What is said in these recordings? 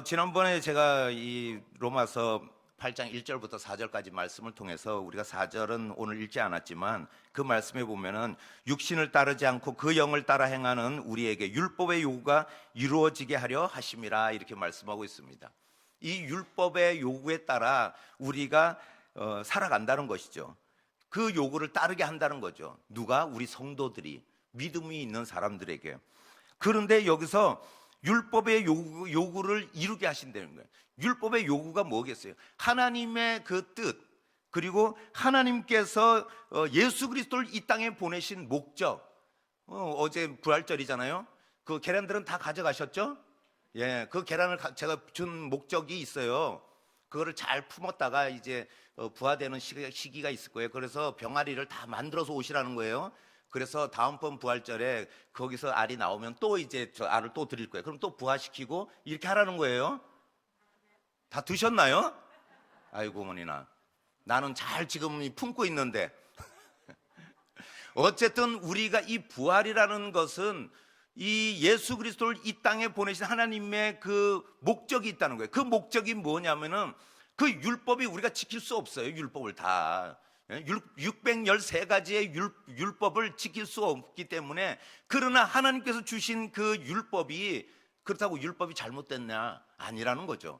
지난번에 제가 이 로마서 8장 1절부터 4절까지 말씀을 통해서 우리가 4절은 오늘 읽지 않았지만 그 말씀에 보면은 육신을 따르지 않고 그 영을 따라 행하는 우리에게 율법의 요구가 이루어지게 하려 하심이라 이렇게 말씀하고 있습니다. 이 율법의 요구에 따라 우리가 살아간다는 것이죠. 그 요구를 따르게 한다는 거죠. 누가? 우리 성도들이, 믿음이 있는 사람들에게. 그런데 여기서 율법의 요구를 이루게 하신다는 거예요. 율법의 요구가 뭐겠어요? 하나님의 그 뜻, 그리고 하나님께서 예수 그리스도를 이 땅에 보내신 목적. 어제 부활절이잖아요. 그 계란들은 다 가져가셨죠? 예, 그 계란을 제가 준 목적이 있어요. 그거를 잘 품었다가 이제 부화되는 시기가 있을 거예요. 그래서 병아리를 다 만들어서 오시라는 거예요. 그래서 다음번 부활절에 거기서 알이 나오면 또 이제 저 알을 또 드릴 거예요. 그럼 또 부화시키고 이렇게 하라는 거예요. 다 드셨나요? 아이고 어머니나, 나는 잘 지금 품고 있는데. 어쨌든 우리가 이 부활이라는 것은 이 예수 그리스도를 이 땅에 보내신 하나님의 그 목적이 있다는 거예요. 그 목적이 뭐냐면은 그 율법이 우리가 지킬 수 없어요. 율법을 다 613가지의 율법을 지킬 수 없기 때문에. 그러나 하나님께서 주신 그 율법이, 그렇다고 율법이 잘못됐냐? 아니라는 거죠.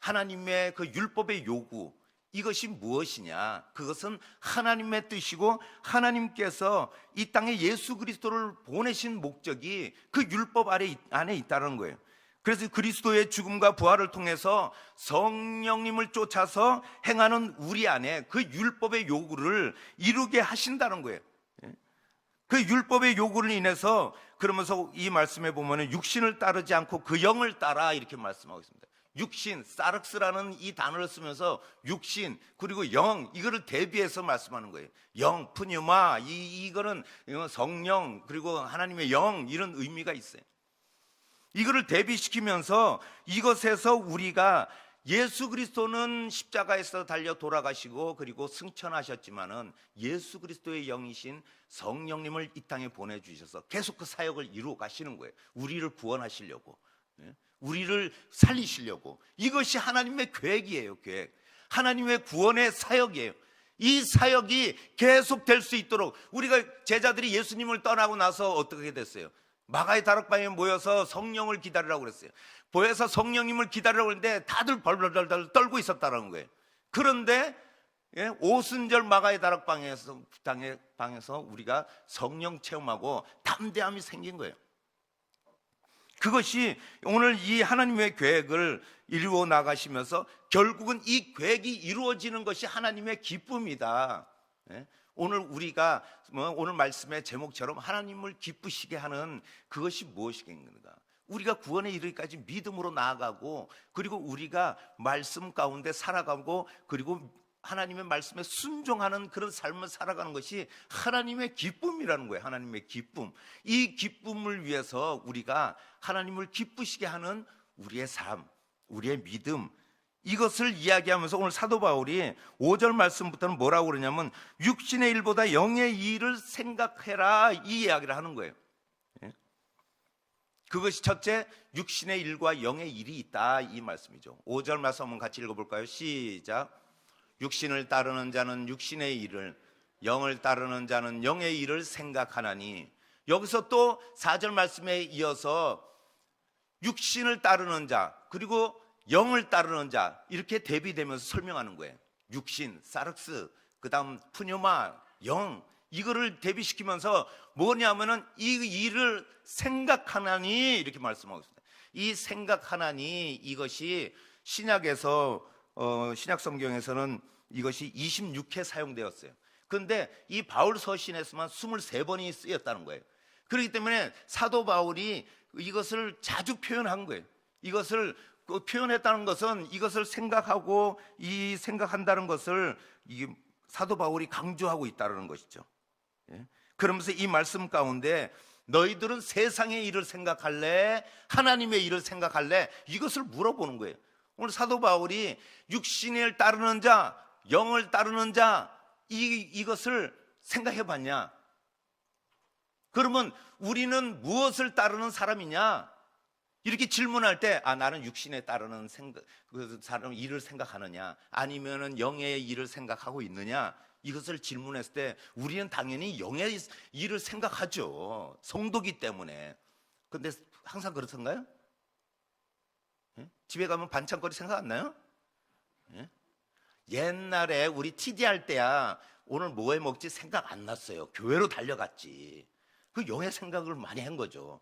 하나님의 그 율법의 요구, 이것이 무엇이냐? 그것은 하나님의 뜻이고 하나님께서 이 땅에 예수 그리스도를 보내신 목적이 그 율법 안에 있다는 거예요. 그래서 그리스도의 죽음과 부활을 통해서 성령님을 쫓아서 행하는 우리 안에 그 율법의 요구를 이루게 하신다는 거예요. 그 율법의 요구를 인해서, 그러면서 이 말씀에 보면 육신을 따르지 않고 그 영을 따라 이렇게 말씀하고 있습니다. 육신, 사륵스라는 이 단어를 쓰면서 육신 그리고 영, 이거를 대비해서 말씀하는 거예요. 영, 푸뉴마, 이거는 성령 그리고 하나님의 영, 이런 의미가 있어요. 이거를 대비시키면서 이것에서 우리가 예수 그리스도는 십자가에서 달려 돌아가시고 그리고 승천하셨지만은 예수 그리스도의 영이신 성령님을 이 땅에 보내주셔서 계속 그 사역을 이루어 가시는 거예요. 우리를 구원하시려고, 우리를 살리시려고. 이것이 하나님의 계획이에요. 계획. 하나님의 구원의 사역이에요. 이 사역이 계속 될 수 있도록, 우리가 제자들이 예수님을 떠나고 나서 어떻게 됐어요? 마가의 다락방에 모여서 성령을 기다리라고 그랬어요. 모여서 성령님을 기다리라고 했는데 다들 벌벌벌 떨고 있었다는 거예요. 그런데 오순절 마가의 다락방에서 우리가 성령 체험하고 담대함이 생긴 거예요. 그것이 오늘 이 하나님의 계획을 이루어 나가시면서 결국은 이 계획이 이루어지는 것이 하나님의 기쁨이다. 오늘 우리가 오늘 말씀의 제목처럼 하나님을 기쁘시게 하는 그것이 무엇이겠는가? 우리가 구원에 이르기까지 믿음으로 나아가고, 그리고 우리가 말씀 가운데 살아가고, 그리고 하나님의 말씀에 순종하는 그런 삶을 살아가는 것이 하나님의 기쁨이라는 거예요. 하나님의 기쁨. 이 기쁨을 위해서 우리가 하나님을 기쁘시게 하는 우리의 삶, 우리의 믿음, 이것을 이야기하면서 오늘 사도 바울이 5절 말씀부터는 뭐라고 그러냐면 육신의 일보다 영의 일을 생각해라, 이 이야기를 하는 거예요. 그것이 첫째, 육신의 일과 영의 일이 있다, 이 말씀이죠. 5절 말씀 한번 같이 읽어볼까요? 시작. 육신을 따르는 자는 육신의 일을, 영을 따르는 자는 영의 일을 생각하나니. 여기서 또 4절 말씀에 이어서 육신을 따르는 자 그리고 영을 따르는 자, 이렇게 대비되면서 설명하는 거예요. 육신, 사륵스, 그 다음 푸뉴마, 영, 이거를 대비시키면서 뭐냐면은 이 일을 생각하나니, 이렇게 말씀하고 있습니다. 이 생각하나니, 이것이 신약에서 신약 성경에서는 이것이 26회 사용되었어요. 그런데 이 바울 서신에서만 23번이 쓰였다는 거예요. 그렇기 때문에 사도 바울이 이것을 자주 표현한 거예요. 이것을 표현했다는 것은 이것을 생각하고 이 생각한다는 것을 사도 바울이 강조하고 있다는 것이죠. 그러면서 이 말씀 가운데 너희들은 세상의 일을 생각할래? 하나님의 일을 생각할래? 이것을 물어보는 거예요. 오늘 사도 바울이 육신을 따르는 자, 영을 따르는 자, 이것을 생각해 봤냐? 그러면 우리는 무엇을 따르는 사람이냐? 이렇게 질문할 때, 나는 육신에 따르는 그 사람 일을 생각하느냐, 아니면은 영의 일을 생각하고 있느냐, 이것을 질문했을 때 우리는 당연히 영의 일을 생각하죠. 성도기 때문에. 근데 항상 그렇던가요? 예? 집에 가면 반찬거리 생각 안 나요? 예? 옛날에 우리 TD 할 때야 오늘 뭐 해 먹지 생각 안 났어요. 교회로 달려갔지. 그 영의 생각을 많이 한 거죠.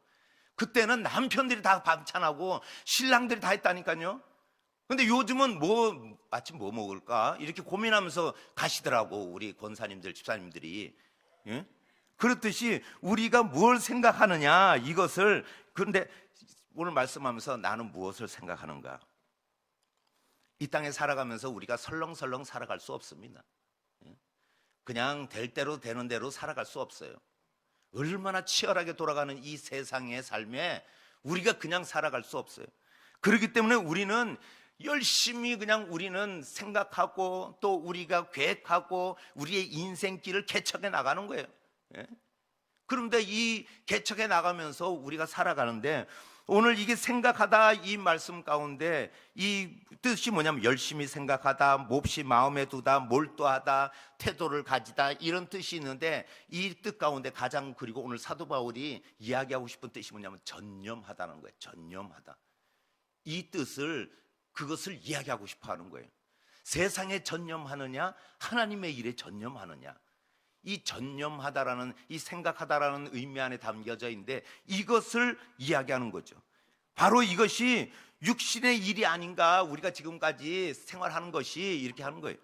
그때는 남편들이 다 반찬하고 신랑들이 다 했다니까요. 근데 요즘은 아침 뭐 먹을까? 이렇게 고민하면서 가시더라고, 우리 권사님들, 집사님들이. 예? 그렇듯이 우리가 뭘 생각하느냐, 이것을. 그런데 오늘 말씀하면서 나는 무엇을 생각하는가? 이 땅에 살아가면서 우리가 설렁설렁 살아갈 수 없습니다. 그냥 될 대로 되는 대로 살아갈 수 없어요. 얼마나 치열하게 돌아가는 이 세상의 삶에 우리가 그냥 살아갈 수 없어요. 그렇기 때문에 우리는 열심히 그냥 우리는 생각하고 또 우리가 계획하고 우리의 인생길을 개척해 나가는 거예요. 그런데 이 개척해 나가면서 우리가 살아가는데, 오늘 이게 생각하다 이 말씀 가운데 이 뜻이 뭐냐면 열심히 생각하다, 몹시 마음에 두다, 몰두하다, 태도를 가지다, 이런 뜻이 있는데, 이 뜻 가운데 가장, 그리고 오늘 사도 바울이 이야기하고 싶은 뜻이 뭐냐면 전념하다는 거예요. 전념하다. 이 뜻을, 그것을 이야기하고 싶어 하는 거예요. 세상에 전념하느냐, 하나님의 일에 전념하느냐. 이 전념하다라는, 이 생각하다라는 의미 안에 담겨져 있는데, 이것을 이야기하는 거죠. 바로 이것이 육신의 일이 아닌가, 우리가 지금까지 생활하는 것이 이렇게 하는 거예요.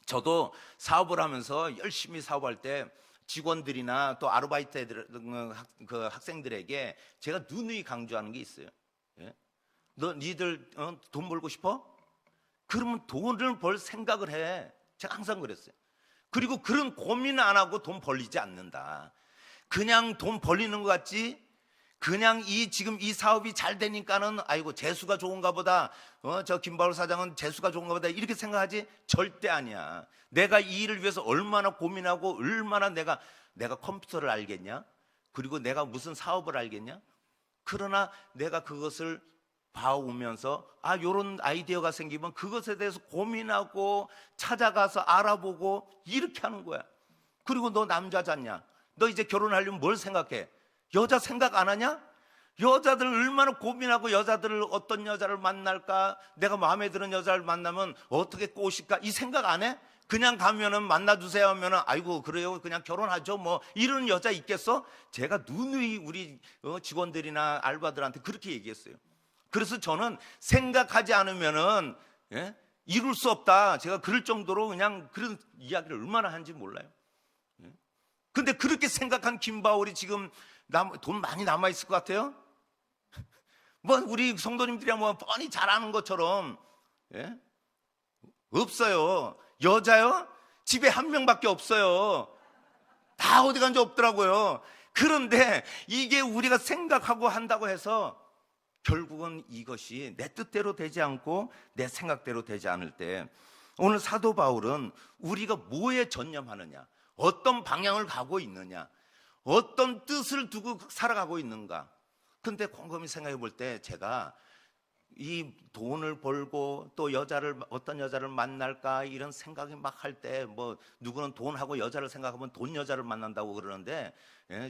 저도 사업을 하면서 열심히 사업할 때 직원들이나 또 아르바이트 그 학생들에게 제가 누누이 강조하는 게 있어요. 니들 돈 벌고 싶어? 그러면 돈을 벌 생각을 해. 제가 항상 그랬어요. 그리고 그런 고민 안 하고 돈 벌리지 않는다. 그냥 돈 벌리는 것 같지, 그냥 지금 이 사업이 잘 되니까는 아이고 재수가 좋은가 보다, 저 김바울 사장은 재수가 좋은가 보다, 이렇게 생각하지. 절대 아니야. 내가 이 일을 위해서 얼마나 고민하고, 얼마나 내가 컴퓨터를 알겠냐, 그리고 내가 무슨 사업을 알겠냐. 그러나 내가 그것을 봐오면서 요런 아이디어가 생기면 그것에 대해서 고민하고 찾아가서 알아보고 이렇게 하는 거야. 그리고 너 남자잖냐, 너 이제 결혼하려면 뭘 생각해? 여자 생각 안 하냐? 여자들 얼마나 고민하고, 여자들을 어떤 여자를 만날까, 내가 마음에 드는 여자를 만나면 어떻게 꼬실까, 이 생각 안 해? 그냥 가면은 만나주세요 하면은 아이고 그래요, 그냥 결혼하죠, 뭐 이런 여자 있겠어? 제가 누누이 우리 직원들이나 알바들한테 그렇게 얘기했어요. 그래서 저는 생각하지 않으면은 이룰 수 없다, 제가 그럴 정도로 그냥 그런 이야기를 얼마나 하는지 몰라요. 근데 그렇게 생각한 김바울이 지금 돈 많이 남아있을 것 같아요? 뭐 우리 성도님들이야 뭐 뻔히 잘 아는 것처럼. 없어요. 여자요? 집에 한 명밖에 없어요. 다 어디 간지 없더라고요. 그런데 이게 우리가 생각하고 한다고 해서 결국은 이것이 내 뜻대로 되지 않고 내 생각대로 되지 않을 때, 오늘 사도 바울은 우리가 뭐에 전념하느냐, 어떤 방향을 가고 있느냐, 어떤 뜻을 두고 살아가고 있는가. 근데 곰곰이 생각해 볼 때 제가 이 돈을 벌고 또 어떤 여자를 만날까 이런 생각이 막 할 때, 뭐 누구는 돈하고 여자를 생각하면 돈 여자를 만난다고 그러는데,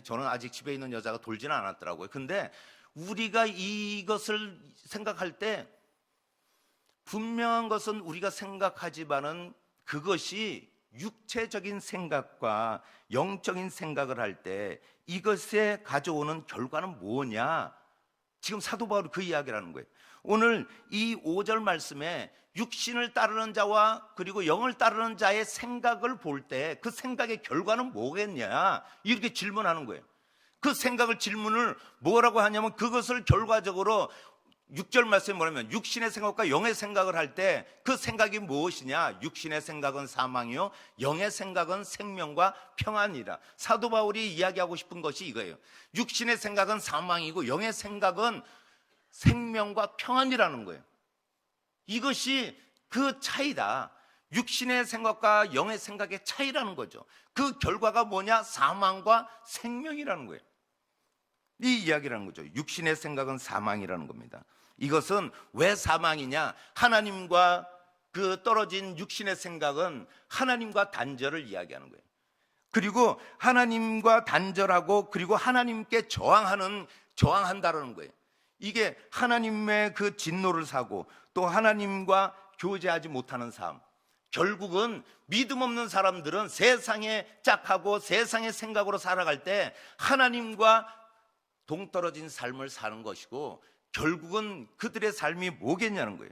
저는 아직 집에 있는 여자가 돌지는 않았더라고요. 근데 우리가 이것을 생각할 때 분명한 것은, 우리가 생각하지만은 그것이 육체적인 생각과 영적인 생각을 할 때 이것에 가져오는 결과는 뭐냐, 지금 사도 바울이 그 이야기를 하는 거예요. 오늘 이 5절 말씀에 육신을 따르는 자와 그리고 영을 따르는 자의 생각을 볼 때 그 생각의 결과는 뭐겠냐, 이렇게 질문하는 거예요. 그 생각을, 질문을 뭐라고 하냐면, 그것을 결과적으로 6절 말씀에 뭐냐면, 육신의 생각과 영의 생각을 할 때 그 생각이 무엇이냐, 육신의 생각은 사망이요 영의 생각은 생명과 평안이라. 사도 바울이 이야기하고 싶은 것이 이거예요. 육신의 생각은 사망이고 영의 생각은 생명과 평안이라는 거예요. 이것이 그 차이다. 육신의 생각과 영의 생각의 차이라는 거죠. 그 결과가 뭐냐, 사망과 생명이라는 거예요. 이 이야기라는 거죠. 육신의 생각은 사망이라는 겁니다. 이것은 왜 사망이냐? 하나님과 그 떨어진 육신의 생각은 하나님과 단절을 이야기하는 거예요. 그리고 하나님과 단절하고 그리고 하나님께 저항한다라는 거예요. 이게 하나님의 그 진노를 사고 또 하나님과 교제하지 못하는 삶. 결국은 믿음 없는 사람들은 세상에 짝하고 세상의 생각으로 살아갈 때 하나님과 동떨어진 삶을 사는 것이고 결국은 그들의 삶이 뭐겠냐는 거예요.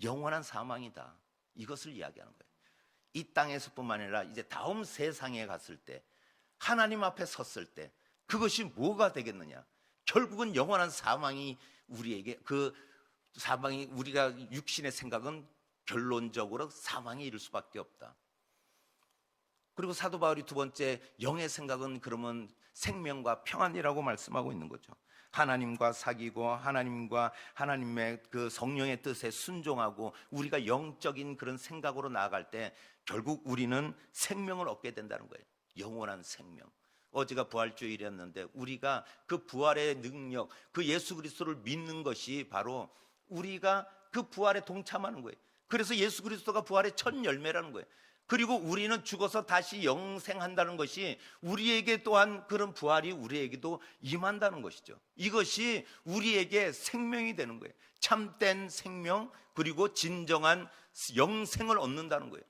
영원한 사망이다. 이것을 이야기하는 거예요. 이 땅에서뿐만 아니라 이제 다음 세상에 갔을 때 하나님 앞에 섰을 때 그것이 뭐가 되겠느냐? 결국은 영원한 사망이 우리에게 우리가 육신의 생각은 결론적으로 사망에 이를 수밖에 없다. 그리고 사도 바울이 두 번째 영의 생각은 그러면 생명과 평안이라고 말씀하고 있는 거죠. 하나님과 사귀고 하나님의 그 성령의 뜻에 순종하고 우리가 영적인 그런 생각으로 나아갈 때 결국 우리는 생명을 얻게 된다는 거예요. 영원한 생명. 어제가 부활주일이었는데 우리가 그 부활의 능력, 그 예수 그리스도를 믿는 것이 바로 우리가 그 부활에 동참하는 거예요. 그래서 예수 그리스도가 부활의 첫 열매라는 거예요. 그리고 우리는 죽어서 다시 영생한다는 것이 우리에게 또한 그런 부활이 우리에게도 임한다는 것이죠. 이것이 우리에게 생명이 되는 거예요. 참된 생명 그리고 진정한 영생을 얻는다는 거예요.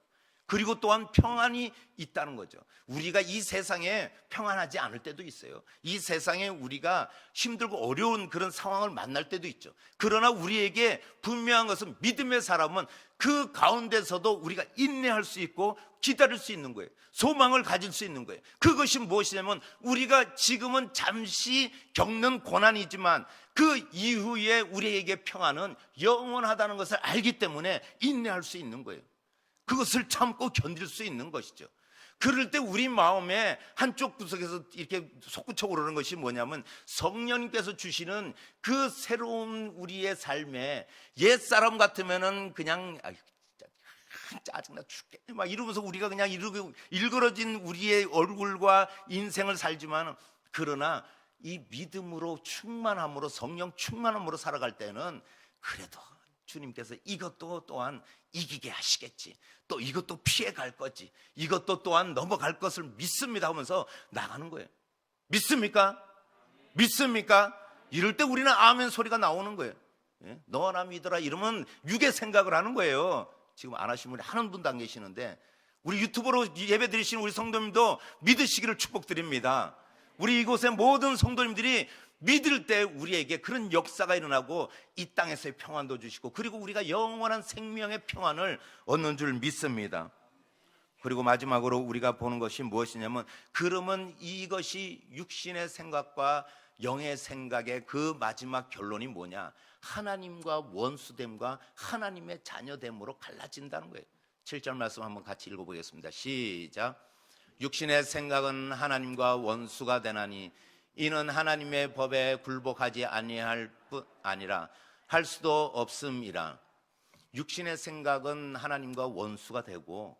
그리고 또한 평안이 있다는 거죠. 우리가 이 세상에 평안하지 않을 때도 있어요. 이 세상에 우리가 힘들고 어려운 그런 상황을 만날 때도 있죠. 그러나 우리에게 분명한 것은 믿음의 사람은 그 가운데서도 우리가 인내할 수 있고 기다릴 수 있는 거예요. 소망을 가질 수 있는 거예요. 그것이 무엇이냐면 우리가 지금은 잠시 겪는 고난이지만 그 이후에 우리에게 평안은 영원하다는 것을 알기 때문에 인내할 수 있는 거예요. 그것을 참고 견딜 수 있는 것이죠. 그럴 때 우리 마음에 한쪽 구석에서 이렇게 솟구쳐 오르는 것이 뭐냐면 성령님께서 주시는 그 새로운 우리의 삶에 옛사람 같으면은 그냥 짜증나 죽겠네 막 이러면서 우리가 그냥 일그러진 우리의 얼굴과 인생을 살지만 그러나 이 믿음으로 충만함으로 성령 충만함으로 살아갈 때는 그래도 주님께서 이것도 또한 이기게 하시겠지. 또 이것도 피해갈 거지. 이것도 또한 넘어갈 것을 믿습니다 하면서 나가는 거예요. 믿습니까? 믿습니까? 이럴 때 우리는 아멘 소리가 나오는 거예요. 예? 너나 믿어라 이러면 육의 생각을 하는 거예요. 지금 안 하신 분이 한 분도 안 계시는데 우리 유튜브로 예배 드리시는 우리 성도님도 믿으시기를 축복드립니다. 우리 이곳의 모든 성도님들이 믿을 때 우리에게 그런 역사가 일어나고 이 땅에서의 평안도 주시고 그리고 우리가 영원한 생명의 평안을 얻는 줄 믿습니다. 그리고 마지막으로 우리가 보는 것이 무엇이냐면 그러면 이것이 육신의 생각과 영의 생각의 그 마지막 결론이 뭐냐? 하나님과 원수됨과 하나님의 자녀됨으로 갈라진다는 거예요. 7절 말씀 한번 같이 읽어보겠습니다. 시작. 육신의 생각은 하나님과 원수가 되나니 이는 하나님의 법에 굴복하지 아니할 뿐 아니라 할 수도 없음이라. 육신의 생각은 하나님과 원수가 되고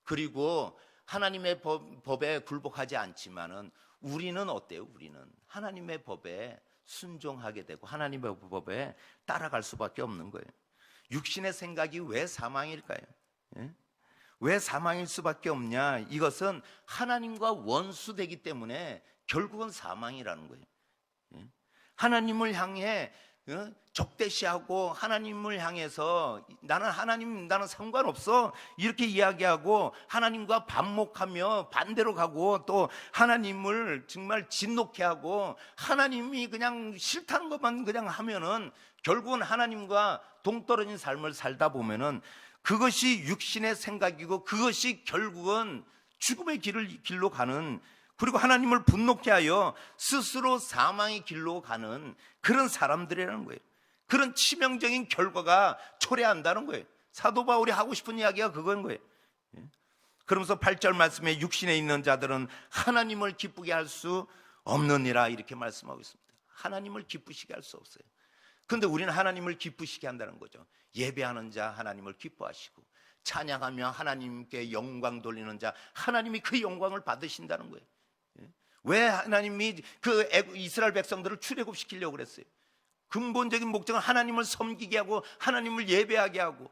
그리고 하나님의 법에 굴복하지 않지만은 우리는 어때요? 우리는 하나님의 법에 순종하게 되고 하나님의 법에 따라갈 수밖에 없는 거예요. 육신의 생각이 왜 사망일까요? 예? 왜 사망일 수밖에 없냐? 이것은 하나님과 원수되기 때문에 결국은 사망이라는 거예요. 하나님을 향해 적대시하고 하나님을 향해서 나는 상관없어 이렇게 이야기하고 하나님과 반목하며 반대로 가고 또 하나님을 정말 진노케 하고 하나님이 그냥 싫다는 것만 그냥 하면은 결국은 하나님과 동떨어진 삶을 살다 보면은 그것이 육신의 생각이고 그것이 결국은 죽음의 길로 가는 그리고 하나님을 분노케 하여 스스로 사망의 길로 가는 그런 사람들이라는 거예요. 그런 치명적인 결과가 초래한다는 거예요. 사도 바울이 하고 싶은 이야기가 그건 거예요. 그러면서 8절 말씀에 육신에 있는 자들은 하나님을 기쁘게 할 수 없느니라 이렇게 말씀하고 있습니다. 하나님을 기쁘시게 할 수 없어요. 그런데 우리는 하나님을 기쁘시게 한다는 거죠. 예배하는 자 하나님을 기뻐하시고 찬양하며 하나님께 영광 돌리는 자 하나님이 그 영광을 받으신다는 거예요. 왜 하나님이 그 이스라엘 백성들을 출애굽시키려고 그랬어요? 근본적인 목적은 하나님을 섬기게 하고 하나님을 예배하게 하고,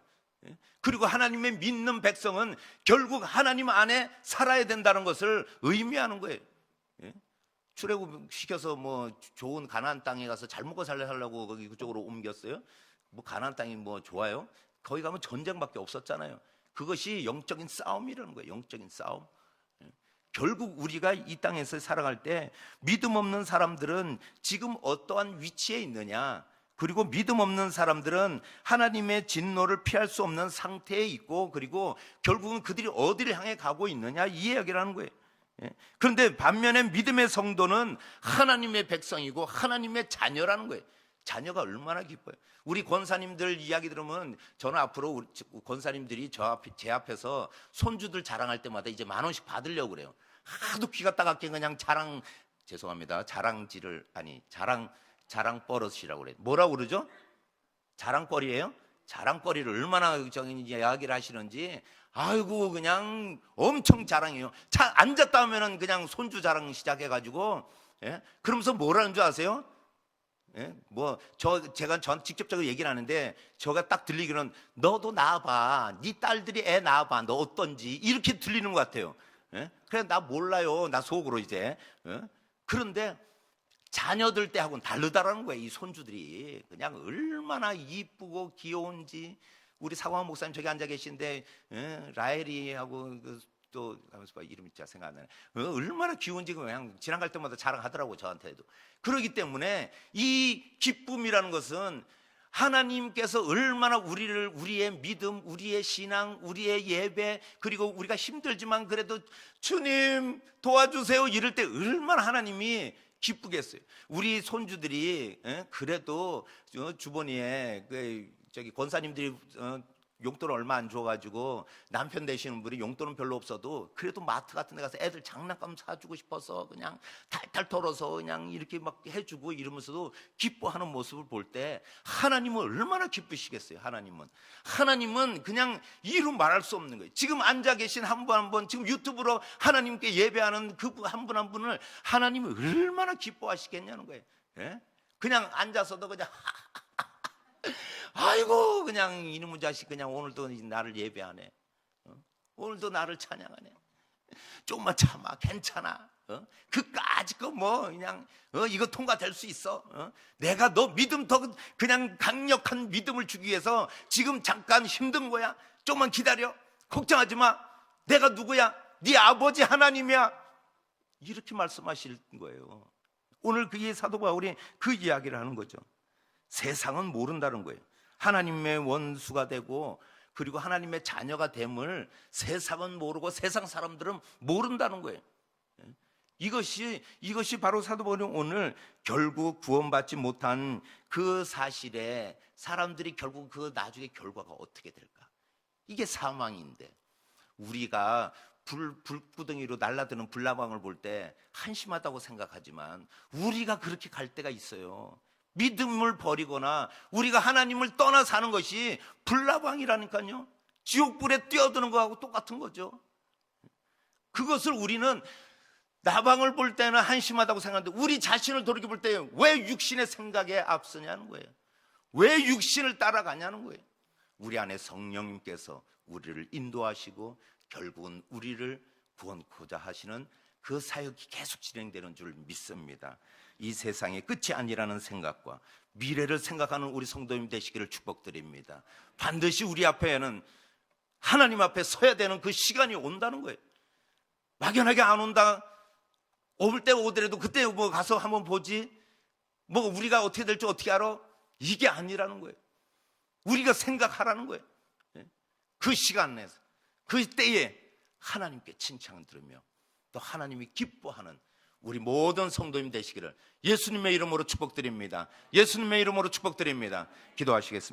그리고 하나님의 믿는 백성은 결국 하나님 안에 살아야 된다는 것을 의미하는 거예요. 출애굽시켜서 뭐 좋은 가나안 땅에 가서 잘 먹고 살려고 거기 그쪽으로 옮겼어요. 뭐 가나안 땅이 뭐 좋아요? 거기 가면 전쟁밖에 없었잖아요. 그것이 영적인 싸움이라는 거예요. 영적인 싸움. 결국 우리가 이 땅에서 살아갈 때 믿음 없는 사람들은 지금 어떠한 위치에 있느냐, 그리고 믿음 없는 사람들은 하나님의 진노를 피할 수 없는 상태에 있고, 그리고 결국은 그들이 어디를 향해 가고 있느냐, 이 이야기를 하는 거예요. 그런데 반면에 믿음의 성도는 하나님의 백성이고 하나님의 자녀라는 거예요. 자녀가 얼마나 기뻐요. 우리 권사님들 이야기 들으면 저는 앞으로 우리 권사님들이 제 앞에서 손주들 자랑할 때마다 이제 10,000원씩 받으려고 그래요. 하도 귀가 따갑게 그냥 자랑질을, 아니 자랑버릇이라고 그래요. 뭐라고 그러죠? 자랑거리예요? 자랑거리를 얼마나 이야기를 하시는지, 아이고 그냥 엄청 자랑해요. 앉았다 하면은 그냥 손주 자랑 시작해가지고, 그러면서 뭐라는 줄 아세요? 제가 직접적으로 얘기를 하는데, 저가 딱 들리기는 너도 낳아봐, 네 딸들이 애 낳아봐, 너 어떤지, 이렇게 들리는 것 같아요. 그래, 나 몰라요, 나 속으로 이제. 그런데 자녀들 때하고는 다르다라는 거예요. 이 손주들이 그냥 얼마나 이쁘고 귀여운지. 우리 사광 목사님 저기 앉아 계신데, 라엘이하고 또 이름이 잘 생각 안 나네. 얼마나 귀여운지 그냥 지나갈 때마다 자랑하더라고, 저한테도. 그렇기 때문에 이 기쁨이라는 것은 하나님께서 얼마나 우리의 믿음, 우리의 신앙, 우리의 예배, 그리고 우리가 힘들지만 그래도 주님 도와주세요 이럴 때 얼마나 하나님이 기쁘겠어요. 우리 손주들이 그래도 주머니에 저기 권사님들이 용돈 얼마 안 줘가지고 남편 되시는 분이 용돈은 별로 없어도 그래도 마트 같은 데 가서 애들 장난감 사주고 싶어서 그냥 탈탈 털어서 그냥 이렇게 막 해주고 이러면서도 기뻐하는 모습을 볼 때 하나님은 얼마나 기쁘시겠어요. 하나님은 그냥 이루 말할 수 없는 거예요. 지금 앉아 계신 한 분 한 분, 지금 유튜브로 하나님께 예배하는 그 한 분 한 분을 하나님은 얼마나 기뻐하시겠냐는 거예요. 그냥 앉아서도 그냥 아이고 그냥 이놈의 자식 그냥 오늘도 나를 예배하네, 오늘도 나를 찬양하네, 조금만 참아, 괜찮아, 그까짓 거 뭐 그냥 이거 통과될 수 있어, 내가 너 믿음 더 그냥 강력한 믿음을 주기 위해서 지금 잠깐 힘든 거야, 조금만 기다려, 걱정하지 마, 내가 누구야, 네 아버지 하나님이야, 이렇게 말씀하실 거예요. 오늘 그의 사도 바울이 그 이야기를 하는 거죠. 세상은 모른다는 거예요. 하나님의 원수가 되고 그리고 하나님의 자녀가 됨을 세상은 모르고 세상 사람들은 모른다는 거예요. 이것이 바로 사도 바울이 오늘 결국 구원받지 못한 그 사실에 사람들이 결국 그 나중에 결과가 어떻게 될까? 이게 사망인데, 우리가 불구덩이로 날아드는 불나방을 볼 때 한심하다고 생각하지만 우리가 그렇게 갈 때가 있어요. 믿음을 버리거나 우리가 하나님을 떠나 사는 것이 불나방이라니까요. 지옥불에 뛰어드는 거하고 똑같은 거죠. 그것을 우리는 나방을 볼 때는 한심하다고 생각하는데 우리 자신을 돌이켜볼 때 왜 육신의 생각에 앞서냐는 거예요. 왜 육신을 따라가냐는 거예요. 우리 안에 성령님께서 우리를 인도하시고 결국은 우리를 구원코자 하시는 그 사역이 계속 진행되는 줄 믿습니다. 이 세상의 끝이 아니라는 생각과 미래를 생각하는 우리 성도님 되시기를 축복드립니다. 반드시 우리 앞에는 하나님 앞에 서야 되는 그 시간이 온다는 거예요. 막연하게 안 온다, 올 때 오더라도 그때 뭐 가서 한번 보지, 뭐 우리가 어떻게 될지 어떻게 알아, 이게 아니라는 거예요. 우리가 생각하라는 거예요. 그 시간 내에서 그 때에 하나님께 칭찬을 들으며 또 하나님이 기뻐하는 우리 모든 성도님 되시기를 예수님의 이름으로 축복드립니다. 예수님의 이름으로 축복드립니다. 기도하시겠습니다.